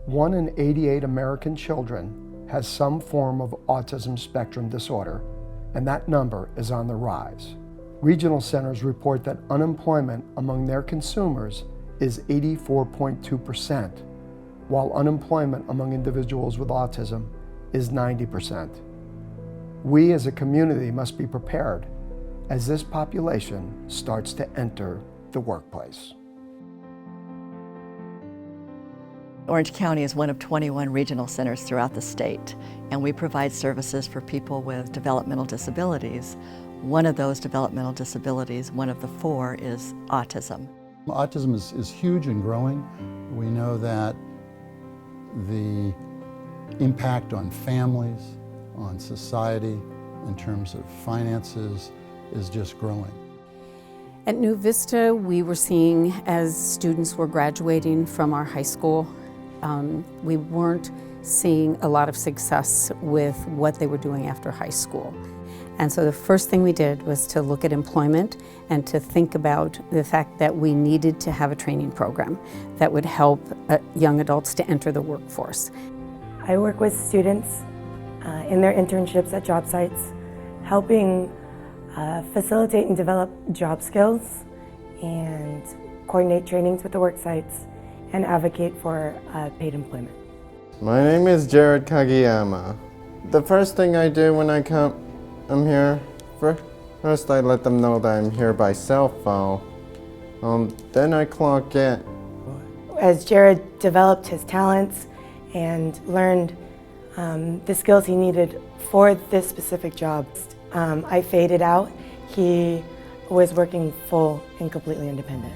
1 in 88 American children has some form of autism spectrum disorder, and that number is on the rise. Regional centers report that unemployment among their consumers is 84.2%, while unemployment among individuals with autism is 90%. We as a community must be prepared as this population starts to enter the workplace. Orange County is one of 21 regional centers throughout the state, and we provide services for people with developmental disabilities. One of those developmental disabilities, one of the 4, is autism. Autism is huge and growing. We know that the impact on families, on society, in terms of finances, is just growing. At New Vista, we were seeing, as students were graduating from our high school, we weren't seeing a lot of success with what they were doing after high school. And so the first thing we did was to look at employment and to think about the fact that we needed to have a training program that would help young adults to enter the workforce. I work with students in their internships at job sites, helping facilitate and develop job skills and coordinate trainings with the work sites and advocate for paid employment. My name is Jared Kagiyama. The first thing I do when I'm here, first I let them know that I'm here by cell phone. Then I clock in. As Jared developed his talents and learned the skills he needed for this specific job, I faded out. He was working full and completely independent.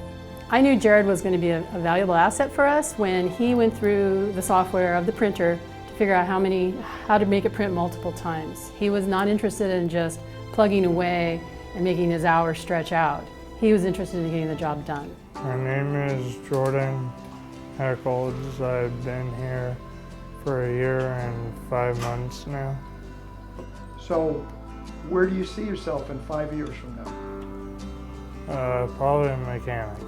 I knew Jared was going to be a valuable asset for us when he went through the software of the printer to figure out how to make it print multiple times. He was not interested in just plugging away and making his hours stretch out. He was interested in getting the job done. My name is Jordan Eccles. I've been here for 1 year and 5 months now. So, where do you see yourself in 5 years from now? Probably a mechanic.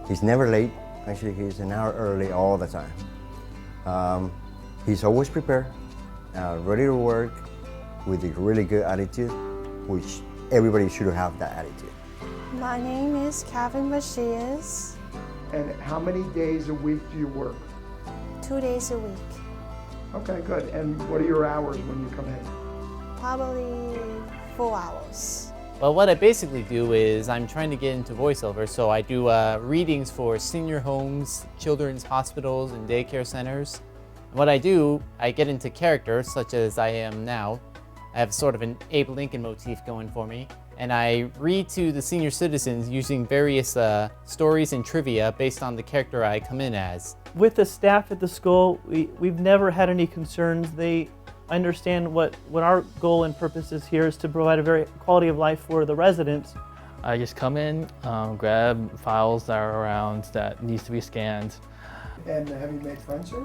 He's never late. Actually, he's an hour early all the time. He's always prepared, ready to work, with a really good attitude, which everybody should have that attitude. My name is Kevin Macias. And how many days a week do you work? 2 days a week. Okay, good. And what are your hours when you come in? Probably 4 hours. Well, what I basically do is I'm trying to get into voiceover, so I do readings for senior homes, children's hospitals, and daycare centers. And what I do, I get into characters, such as I am now. I have sort of an Abe Lincoln motif going for me, and I read to the senior citizens using various stories and trivia based on the character I come in as. With the staff at the school, we've never had any concerns. They understand what our goal and purpose is here is to provide a very quality of life for the residents. I just come in, grab files that are around that needs to be scanned. And have you made friends here?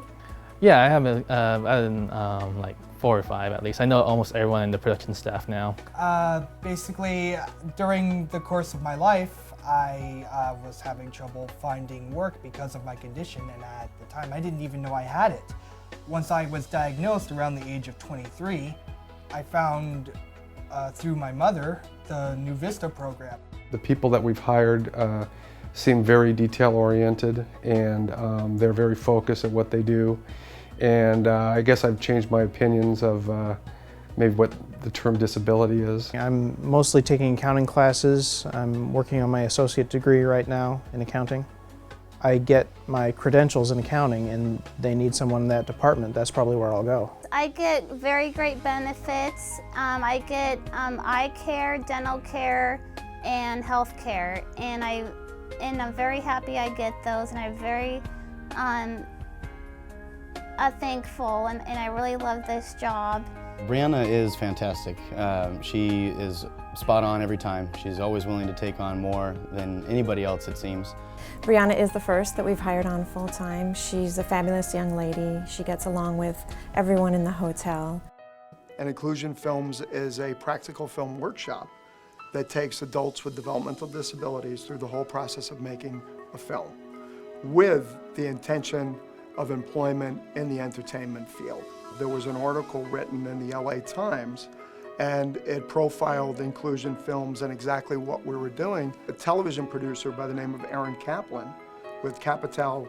Yeah, I have like 4 or 5 at least. I know almost everyone in the production staff now. Basically, during the course of my life, I was having trouble finding work because of my condition, and at the time I didn't even know I had it. Once I was diagnosed around the age of 23, I found through my mother the New Vista program. The people that we've hired seem very detail-oriented, and they're very focused at what they do. And I guess I've changed my opinions of maybe what the term disability is. I'm mostly taking accounting classes. I'm working on my associate degree right now in accounting. I get my credentials in accounting and they need someone in that department. That's probably where I'll go. I get very great benefits. I get eye care, dental care, and health care. And I'm very happy I get those, and I'm very thankful, and I really love this job. Brianna is fantastic. She is spot on every time. She's always willing to take on more than anybody else, it seems. Brianna is the first that we've hired on full-time. She's a fabulous young lady. She gets along with everyone in the hotel. And Inclusion Films is a practical film workshop that takes adults with developmental disabilities through the whole process of making a film, with the intention of employment in the entertainment field. There was an article written in the LA Times, and it profiled Inclusion Films and exactly what we were doing. A television producer by the name of Aaron Kaplan with Capital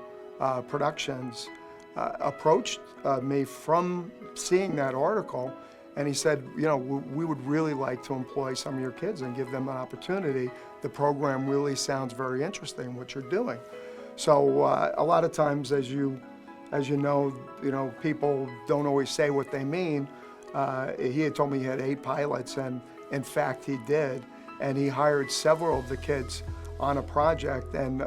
Productions approached me from seeing that article, and he said, you know, we would really like to employ some of your kids and give them an opportunity. The program really sounds very interesting, what you're doing. So a lot of times, as you know, people don't always say what they mean. He had told me he had 8 pilots, and in fact he did. And he hired several of the kids on a project, and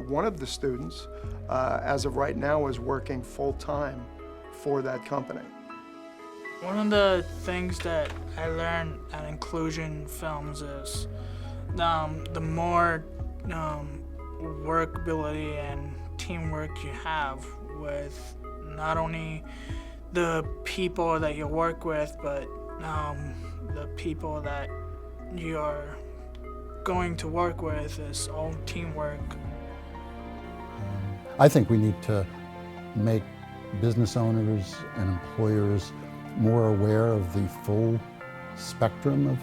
one of the students, as of right now, is working full-time for that company. One of the things that I learned at Inclusion Films is the more workability and teamwork you have with not only the people that you work with, but the people that you're going to work with is all teamwork. I think we need to make business owners and employers more aware of the full spectrum of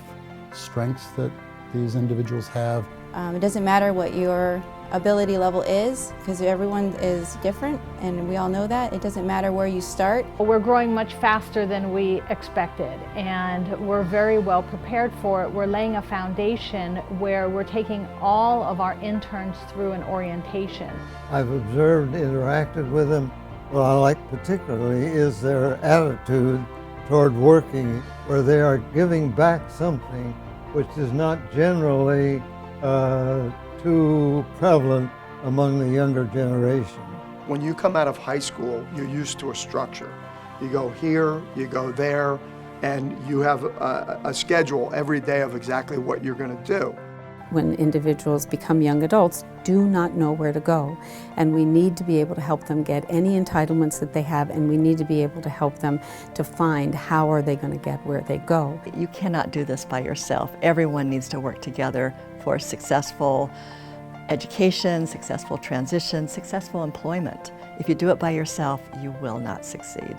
strengths that these individuals have. It doesn't matter what your ability level is, because everyone is different, and we all know that. It doesn't matter where you start. We're growing much faster than we expected, and we're very well prepared for it. We're laying a foundation where we're taking all of our interns through an orientation. I've observed, interacted with them. What I like particularly is their attitude toward working, where they are giving back something which is not generally too prevalent among the younger generation. When you come out of high school, you're used to a structure. You go here, you go there, and you have a schedule every day of exactly what you're going to do. When individuals become young adults, do not know where to go. And we need to be able to help them get any entitlements that they have, and we need to be able to help them to find how are they going to get where they go. You cannot do this by yourself. Everyone needs to work together for successful education, successful transition, successful employment. If you do it by yourself, you will not succeed.